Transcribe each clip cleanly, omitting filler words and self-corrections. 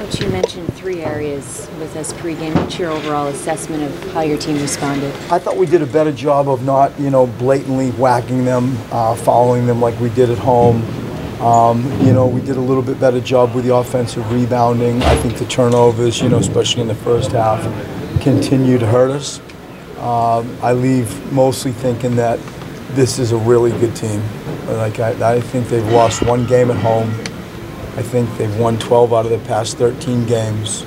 Coach, you mentioned 3 areas with us pregame. What's your overall assessment of how your team responded? I thought we did a better job of not, blatantly whacking them, following them like we did at home. We did a little bit better job with the offensive rebounding. I think the turnovers, especially in the first half, continue to hurt us. I leave mostly thinking that this is a really good team. I think they've lost 1 game at home. I think they've won 12 out of the past 13 games,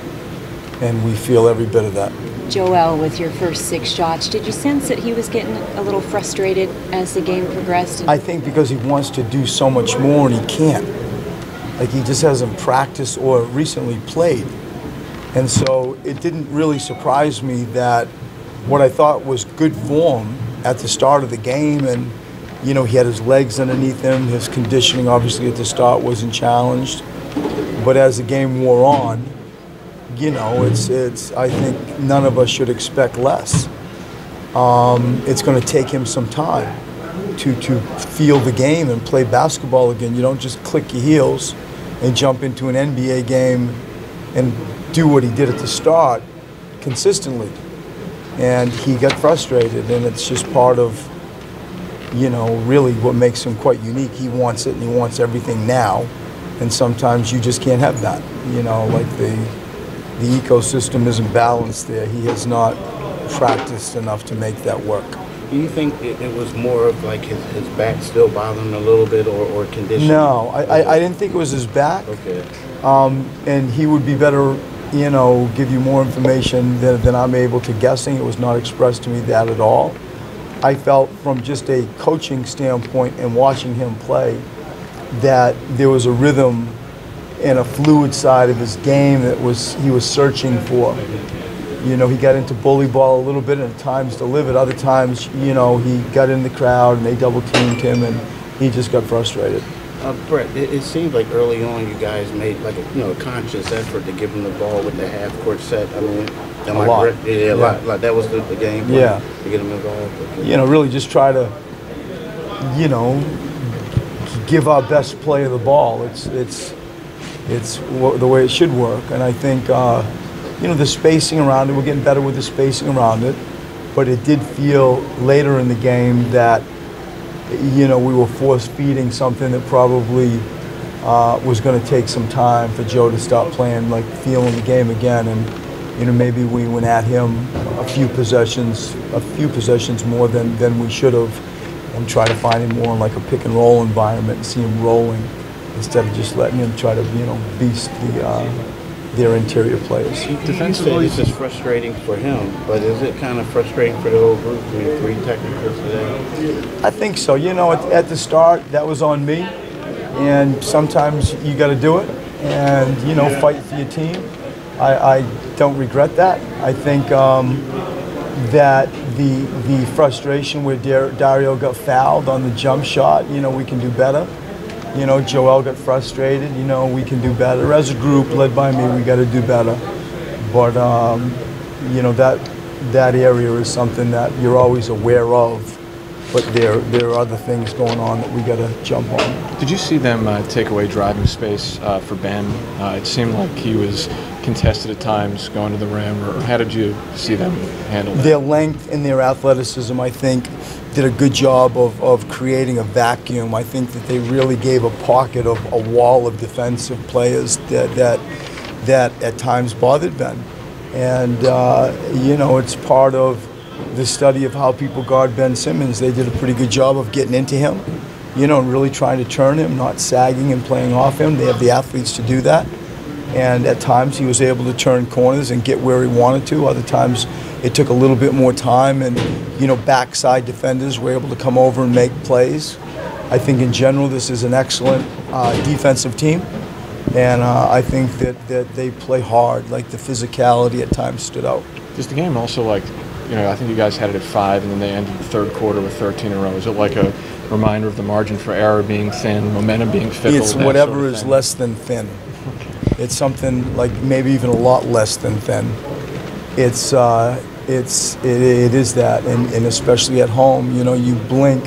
and we feel every bit of that. Joel, with your first 6 shots, did you sense that he was getting a little frustrated as the game progressed? I think because he wants to do so much more and he can't. He just hasn't practiced or recently played. And so it didn't really surprise me that what I thought was good form at the start of the game, and he had his legs underneath him. His conditioning, obviously, at the start wasn't challenged. But as the game wore on, I think none of us should expect less. It's going to take him some time to feel the game and play basketball again. You don't just click your heels and jump into an NBA game and do what he did at the start consistently. And he got frustrated, and it's just part of really what makes him quite unique. He wants it, and he wants everything now, and sometimes you just can't have that. The ecosystem isn't balanced there. He has not practiced enough to make that work. Do you think it was more of his back still bothering him a little bit, or conditioning? No, I didn't think it was his back. Okay. And he would be better, give you more information than I'm able to guessing. It was not expressed to me that at all. I felt from just a coaching standpoint and watching him play that there was a rhythm and a fluid side of his game that he was searching for. He got into bully ball a little bit, and at times delivered. Other times, he got in the crowd and they double teamed him, and he just got frustrated. Brett, it seemed like early on you guys made a conscious effort to give him the ball with the half-court set. I mean, a lot. Yeah, a lot. That was the game plan, yeah, to get him involved. Really just try to, give our best play of the ball. It's the way it should work, and I think the spacing around it. We're getting better with the spacing around it, but it did feel later in the game that we were force-feeding something that probably was going to take some time for Joe to start playing, feeling the game again. And, maybe we went at him a few possessions more than we should have, and try to find him more in a pick-and-roll environment and see him rolling instead of just letting him try to, beast their interior players. Defensively, it's just frustrating for him, but is it kind of frustrating for the whole group? 3 technicals today? I think so. At the start, that was on me, and sometimes you got to do it and, fight for your team. I don't regret that. I think that the frustration where Dario got fouled on the jump shot, we can do better. Joel got frustrated, we can do better. As a group, led by me, we got to do better. But, that area is something that you're always aware of, but there are other things going on that we got to jump on. Did you see them take away driving space for Ben? It seemed like he was contested at times going to the rim, or how did you see them handle that? Their length and their athleticism, I think, did a good job of creating a vacuum. I think that they really gave a pocket of a wall of defensive players that at times bothered Ben. And, it's part of the study of how people guard Ben Simmons. They did a pretty good job of getting into him, and really trying to turn him, not sagging and playing off him. They have the athletes to do that. And at times he was able to turn corners and get where he wanted to. Other times it took a little bit more time, and backside defenders were able to come over and make plays. I think in general this is an excellent defensive team, and I think that they play hard. The physicality at times stood out. Does the game also I think you guys had it at 5, and then they ended the third quarter with 13 in a row. Is it like a reminder of the margin for error being thin, momentum being fickle? It's whatever is less than thin. It's something maybe even a lot less than thin. It is that, and especially at home, you blink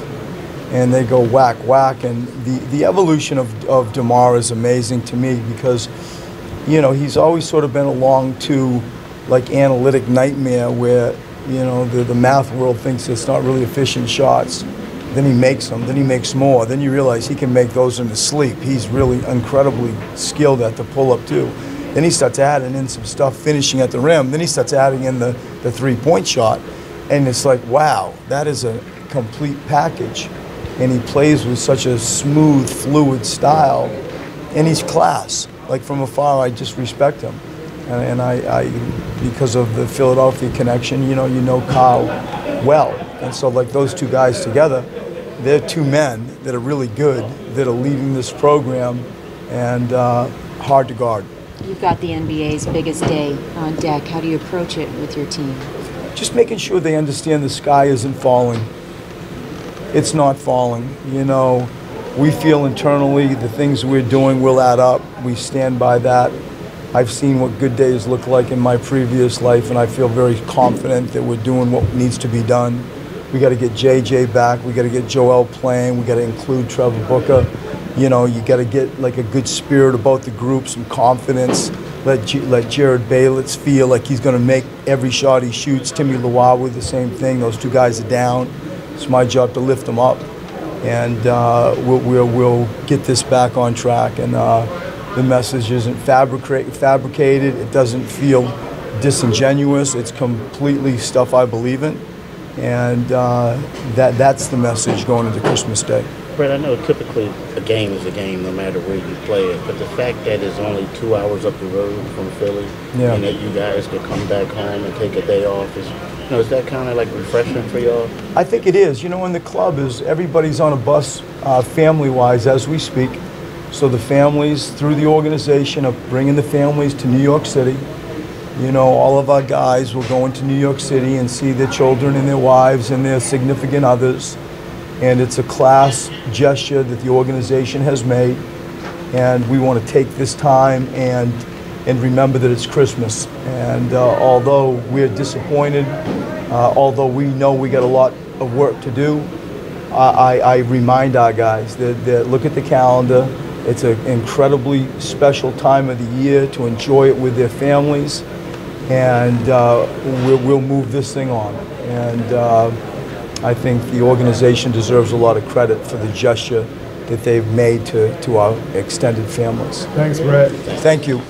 and they go whack, whack, and the evolution of DeMar is amazing to me, because you know, he's always sort of been along to like analytic nightmare where, you know, the math world thinks it's not really efficient shots. Then he makes them, then he makes more. Then you realize he can make those in his sleep. He's really incredibly skilled at the pull-up too. Then he starts adding in some stuff, finishing at the rim. Then he starts adding in the three-point shot. And it's like, wow, that is a complete package. And he plays with such a smooth, fluid style. And he's class. Like from afar, I just respect him. And I because of the Philadelphia connection, you know Kyle well. And so like those two guys together, they're two men that are really good, that are leading this program, and hard to guard. You've got the NBA's biggest day on deck. How do you approach it with your team? Just making sure they understand the sky isn't falling. It's not falling. You know, we feel internally the things we're doing will add up. We stand by that. I've seen what good days look like in my previous life, and I feel very confident that we're doing what needs to be done. We got to get JJ back. We got to get Joel playing. We got to include Trevor Booker. You know, you got to get like a good spirit about the group, some confidence. Let Jared Baylitz feel like he's going to make every shot he shoots. Timmy Luwawu, the same thing. Those two guys are down. It's my job to lift them up, and we'll get this back on track. And the message isn't fabricated. It doesn't feel disingenuous. It's completely stuff I believe in, and that's the message going into Christmas Day. Brett, I know typically a game is a game no matter where you play it, but the fact that it's only 2 hours up the road from Philly, yeah, and that you guys could come back home and take a day off, is that kind of like refreshing for y'all? I think it is. You know, in the club is everybody's on a bus family-wise as we speak. So the families through the organization are bringing the families to New York City. You know, all of our guys will go into New York City and see their children and their wives and their significant others. And it's a class gesture that the organization has made. And we want to take this time and remember that it's Christmas. And although we're disappointed, although we know we got a lot of work to do, I remind our guys that look at the calendar. It's an incredibly special time of the year to enjoy it with their families, and we'll move this thing on. And I think the organization deserves a lot of credit for the gesture that they've made to our extended families. Thanks, Brett. Thank you.